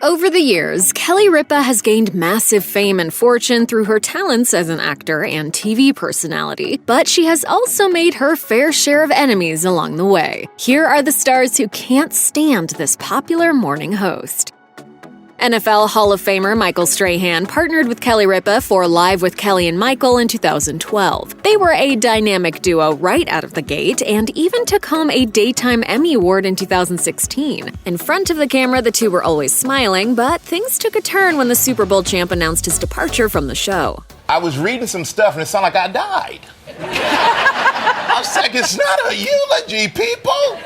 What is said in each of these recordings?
Over the years, Kelly Ripa has gained massive fame and fortune through her talents as an actor and TV personality, but she has also made her fair share of enemies along the way. Here are the stars who can't stand this popular morning host. NFL Hall of Famer Michael Strahan partnered with Kelly Ripa for Live with Kelly and Michael in 2012. They were a dynamic duo right out of the gate and even took home a Daytime Emmy Award in 2016. In front of the camera, the two were always smiling, but things took a turn when the Super Bowl champ announced his departure from the show. I was reading some stuff and it sounded like I died. I was like, it's not a eulogy, people.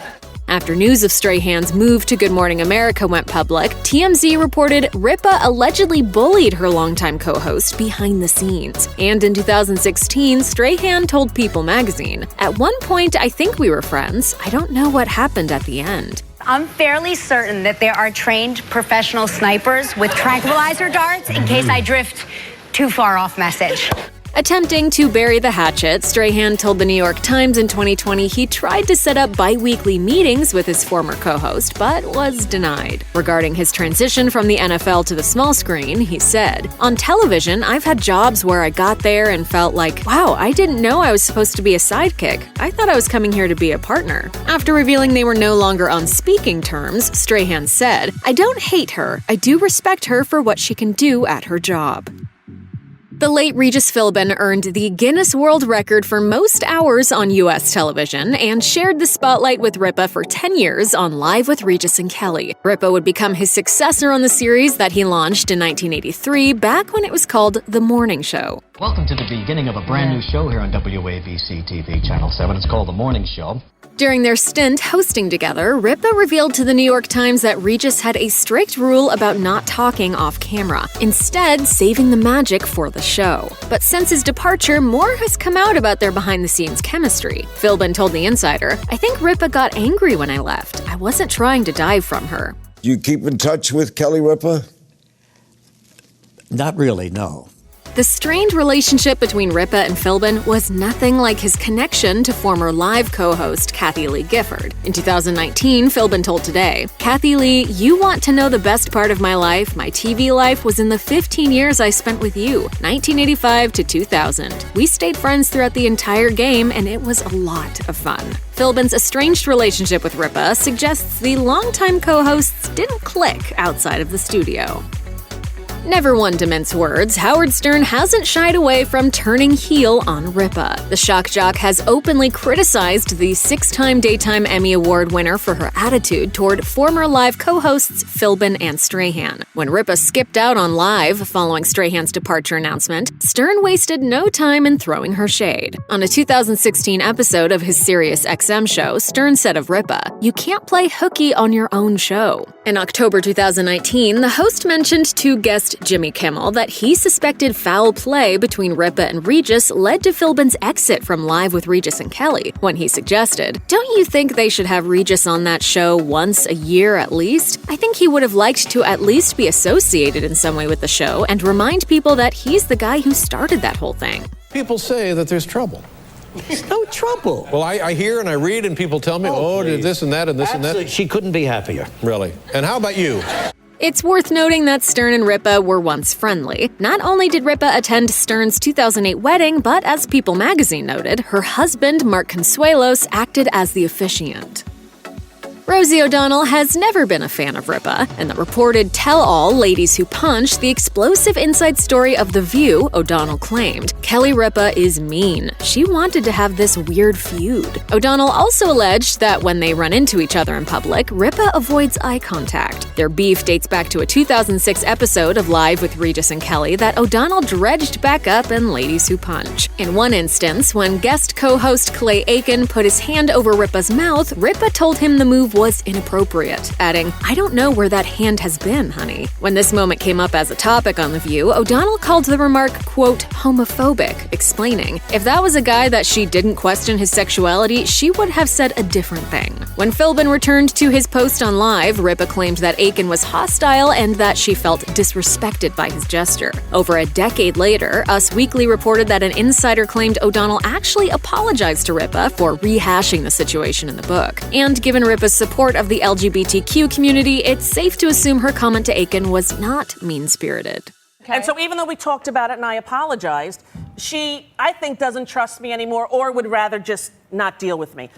After news of Strahan's move to Good Morning America went public, TMZ reported Ripa allegedly bullied her longtime co-host behind the scenes. And in 2016, Strahan told People magazine, "At one point, I think we were friends. I don't know what happened at the end." I'm fairly certain that there are trained professional snipers with tranquilizer darts in case I drift too far off message. Attempting to bury the hatchet, Strahan told the New York Times in 2020 he tried to set up bi-weekly meetings with his former co-host, but was denied. Regarding his transition from the NFL to the small screen, he said, "On television, I've had jobs where I got there and felt like, wow, I didn't know I was supposed to be a sidekick. I thought I was coming here to be a partner." After revealing they were no longer on speaking terms, Strahan said, "I don't hate her. I do respect her for what she can do at her job." The late Regis Philbin earned the Guinness World Record for most hours on U.S. television and shared the spotlight with Ripa for 10 years on Live with Regis and Kelly. Ripa would become his successor on the series that he launched in 1983, back when it was called The Morning Show. Welcome to the beginning of a brand new show here on WABC-TV Channel 7. It's called The Morning Show. During their stint hosting together, Ripa revealed to the New York Times that Regis had a strict rule about not talking off camera, instead saving the magic for the show. But since his departure, more has come out about their behind-the-scenes chemistry. Philbin told The Insider, "I think Ripa got angry when I left. I wasn't trying to dive from her." You keep in touch with Kelly Ripa? Not really, no. The strained relationship between Ripa and Philbin was nothing like his connection to former Live co-host Kathie Lee Gifford. In 2019, Philbin told Today, "Kathie Lee, you want to know the best part of my life? My TV life was in the 15 years I spent with you, 1985 to 2000. We stayed friends throughout the entire game, and it was a lot of fun." Philbin's estranged relationship with Ripa suggests the longtime co-hosts didn't click outside of the studio. Never one to mince words, Howard Stern hasn't shied away from turning heel on Ripa. The shock jock has openly criticized the 6-time Daytime Emmy Award winner for her attitude toward former Live co-hosts Philbin and Strahan. When Ripa skipped out on Live following Strahan's departure announcement, Stern wasted no time in throwing her shade. On a 2016 episode of his Sirius XM show, Stern said of Ripa, "You can't play hooky on your own show." In October 2019, the host mentioned to guest Jimmy Kimmel that he suspected foul play between Ripa and Regis led to Philbin's exit from Live with Regis and Kelly, when he suggested, "Don't you think they should have Regis on that show once a year at least? I think he would have liked to at least be associated in some way with the show and remind people that he's the guy who started that whole thing." People say that there's trouble. There's no trouble. Well, I hear and I read and people tell me, did this and that and this and that. She couldn't be happier. Really? And how about you? It's worth noting that Stern and Ripa were once friendly. Not only did Ripa attend Stern's 2008 wedding, but as People magazine noted, her husband, Mark Consuelos, acted as the officiant. Rosie O'Donnell has never been a fan of Ripa. In the reported tell-all Ladies Who Punch, the explosive inside story of The View, O'Donnell claimed, Kelly Ripa is mean. She wanted to have this weird feud. O'Donnell also alleged that when they run into each other in public, Ripa avoids eye contact. Their beef dates back to a 2006 episode of Live with Regis and Kelly that O'Donnell dredged back up in Ladies Who Punch. In one instance, when guest co-host Clay Aiken put his hand over Ripa's mouth, Ripa told him the move was inappropriate, adding, "I don't know where that hand has been, honey." When this moment came up as a topic on The View, O'Donnell called the remark, quote, homophobic, explaining, if that was a guy that she didn't question his sexuality, she would have said a different thing. When Philbin returned to his post on Live, Ripa claimed that Aiken was hostile and that she felt disrespected by his gesture. Over a decade later, Us Weekly reported that an insider claimed O'Donnell actually apologized to Ripa for rehashing the situation in the book. And given Ripa's support of the LGBTQ community, it's safe to assume her comment to Aiken was not mean-spirited. Okay. And so even though we talked about it and I apologized, she, I think, doesn't trust me anymore or would rather just not deal with me.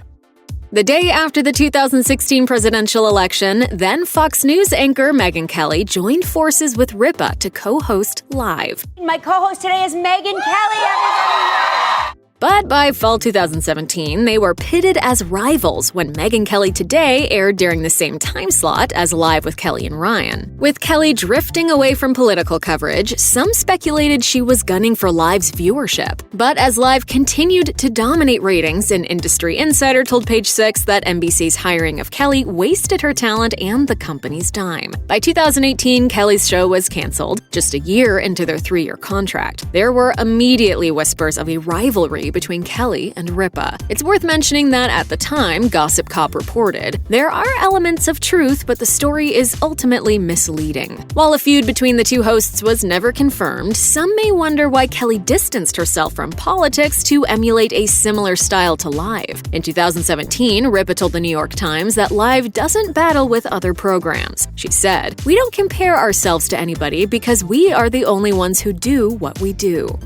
The day after the 2016 presidential election, then Fox News anchor Megyn Kelly joined forces with Ripa to co-host Live. My co-host today is Megyn Kelly, everybody! But by fall 2017, they were pitted as rivals when Megyn Kelly Today aired during the same time slot as Live with Kelly and Ryan. With Kelly drifting away from political coverage, some speculated she was gunning for Live's viewership. But as Live continued to dominate ratings, an industry insider told Page Six that NBC's hiring of Kelly wasted her talent and the company's dime. By 2018, Kelly's show was canceled, just a year into their 3-year contract. There were immediately whispers of a rivalry between Kelly and Ripa. It's worth mentioning that at the time, Gossip Cop reported, there are elements of truth, but the story is ultimately misleading. While a feud between the two hosts was never confirmed, some may wonder why Kelly distanced herself from politics to emulate a similar style to Live. In 2017, Ripa told the New York Times that Live doesn't battle with other programs. She said, "We don't compare ourselves to anybody because we are the only ones who do what we do."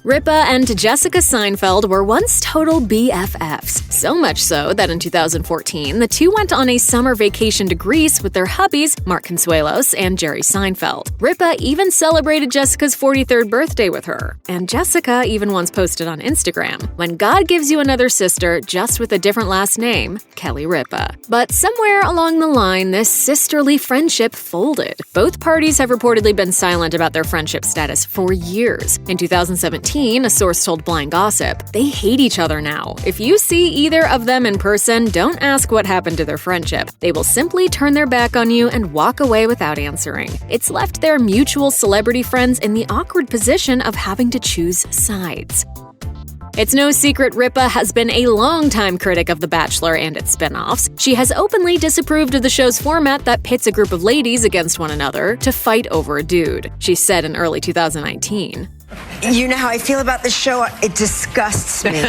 Ripa and Jessica Seinfeld were once total BFFs, so much so that in 2014, the two went on a summer vacation to Greece with their hubbies, Mark Consuelos and Jerry Seinfeld. Ripa even celebrated Jessica's 43rd birthday with her, and Jessica even once posted on Instagram, "When God gives you another sister, just with a different last name, Kelly Ripa." But somewhere along the line, this sisterly friendship folded. Both parties have reportedly been silent about their friendship status for years. In 2017, a source told Blind Gossip, "They hate each other now. If you see either of them in person, don't ask what happened to their friendship. They will simply turn their back on you and walk away without answering." It's left their mutual celebrity friends in the awkward position of having to choose sides. It's no secret Ripa has been a longtime critic of The Bachelor and its spin-offs. She has openly disapproved of the show's format that pits a group of ladies against one another to fight over a dude. She said in early 2019. "You know how I feel about the show? It disgusts me."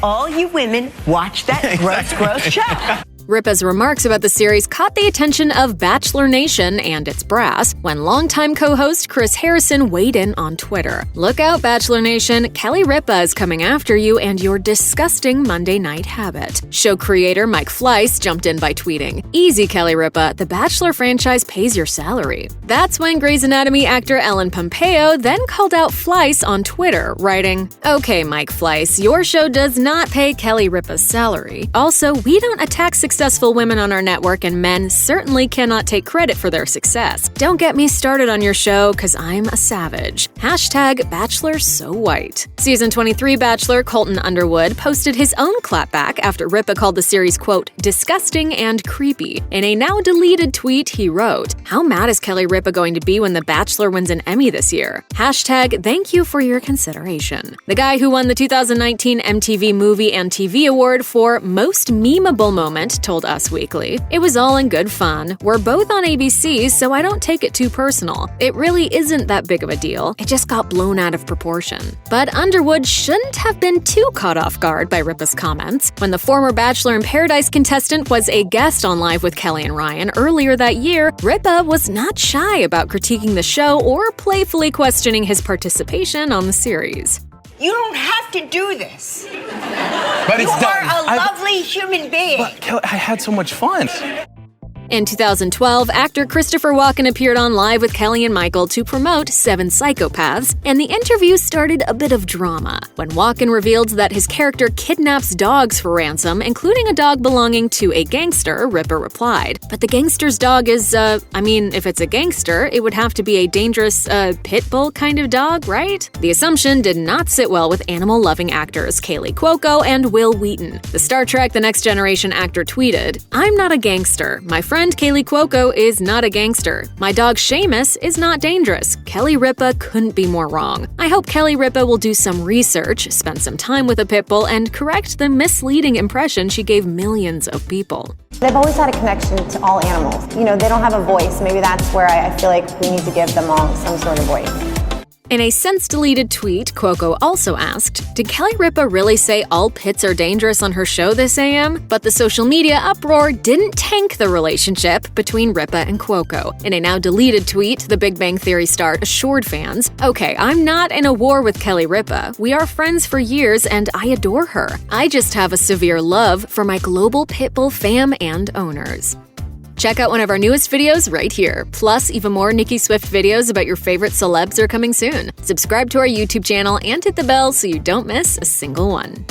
All you women watch that gross show. Ripa's remarks about the series caught the attention of Bachelor Nation and its brass when longtime co-host Chris Harrison weighed in on Twitter. "Look out, Bachelor Nation, Kelly Ripa is coming after you and your disgusting Monday night habit." Show creator Mike Fleiss jumped in by tweeting, "Easy, Kelly Ripa, the Bachelor franchise pays your salary." That's when Grey's Anatomy actor Ellen Pompeo then called out Fleiss on Twitter, writing, "Okay, Mike Fleiss, your show does not pay Kelly Ripa's salary. Also, we don't attack successful women on our network, and men certainly cannot take credit for their success. Don't get me started on your show, cause I'm a savage. #Bachelor So White." Season 23 Bachelor Colton Underwood posted his own clapback after Ripa called the series, quote, "disgusting and creepy." In a now deleted tweet, he wrote, "How mad is Kelly Ripa going to be when The Bachelor wins an Emmy this year? #thank you for your consideration." The guy who won the 2019 MTV Movie and TV Award for Most Memeable Moment told Us Weekly, "It was all in good fun. We're both on ABC, so I don't take it too personal. It really isn't that big of a deal. It just got blown out of proportion." But Underwood shouldn't have been too caught off guard by Ripa's comments. When the former Bachelor in Paradise contestant was a guest on Live with Kelly and Ryan earlier that year, Ripa was not shy about critiquing the show or playfully questioning his participation on the series. "You don't have to do this. But it's You done. are a lovely human being." But Kelly, I had so much fun. In 2012, actor Christopher Walken appeared on Live with Kelly and Michael to promote 7 Psychopaths, and the interview started a bit of drama. When Walken revealed that his character kidnaps dogs for ransom, including a dog belonging to a gangster, Ripa replied, "But the gangster's dog is, if it's a gangster, it would have to be a dangerous, pit bull kind of dog, right?" The assumption did not sit well with animal-loving actors Kaley Cuoco and Will Wheaton. The Star Trek The Next Generation actor tweeted, "I'm not a gangster. My friend Kaley Cuoco is not a gangster. My dog Seamus is not dangerous. Kelly Ripa couldn't be more wrong. I hope Kelly Ripa will do some research, spend some time with a pit bull, and correct the misleading impression she gave millions of people." They've always had a connection to all animals. You know, they don't have a voice. Maybe that's where I feel like we need to give them all some sort of voice. In a since-deleted tweet, Cuoco also asked, did Kelly Ripa really say all pits are dangerous on her show this AM? But the social media uproar didn't tank the relationship between Ripa and Cuoco. In a now-deleted tweet, the Big Bang Theory star assured fans, okay, I'm not in a war with Kelly Ripa. We are friends for years and I adore her. I just have a severe love for my global Pitbull fam and owners. Check out one of our newest videos right here. Plus, even more Nicki Swift videos about your favorite celebs are coming soon. Subscribe to our YouTube channel and hit the bell so you don't miss a single one.